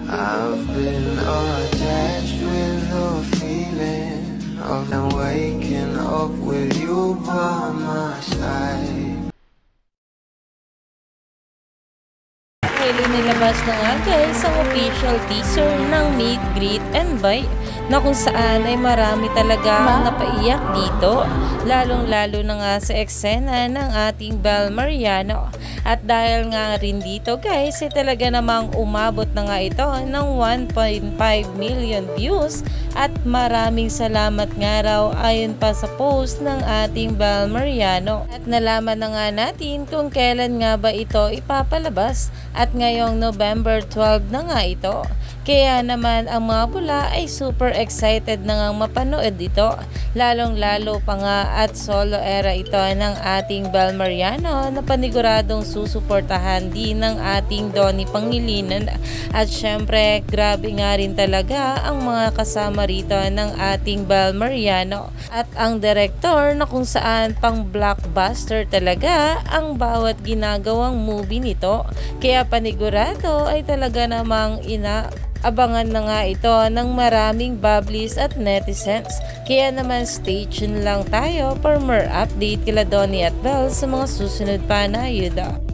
I've been attached with the feeling of waking up with you by my side. Nilabas na nga guys ang official teaser ng Meet, Greet and Buy na kung saan ay marami talaga napaiyak dito, lalong-lalo na nga sa eksena ng ating Bel Mariano. At dahil nga rin dito guys, ay talaga namang umabot na nga ito ng 1.5 million views at maraming salamat nga raw ayon pa sa post ng ating Bel Mariano. At nalaman na nga natin kung kailan nga ba ito ipapalabas at ngayong November 12 na nga ito. Kaya naman ang mga bula ay super excited na nga mapanood ito, lalong-lalo pa nga at solo era ito ng ating Bel Mariano na paniguradong susuportahan din ng ating Donnie Pangilinan. At syempre grabe nga rin talaga ang mga kasama rito ng ating Bel Mariano at ang director na kung saan pang blockbuster talaga ang bawat ginagawang movie nito. Kaya panigurado ay talaga namang abangan na nga ito ng maraming bubblies at netizens. Kaya naman stay tuned lang tayo for more update kila Donnie at Bel sa mga susunod pa na ayuda.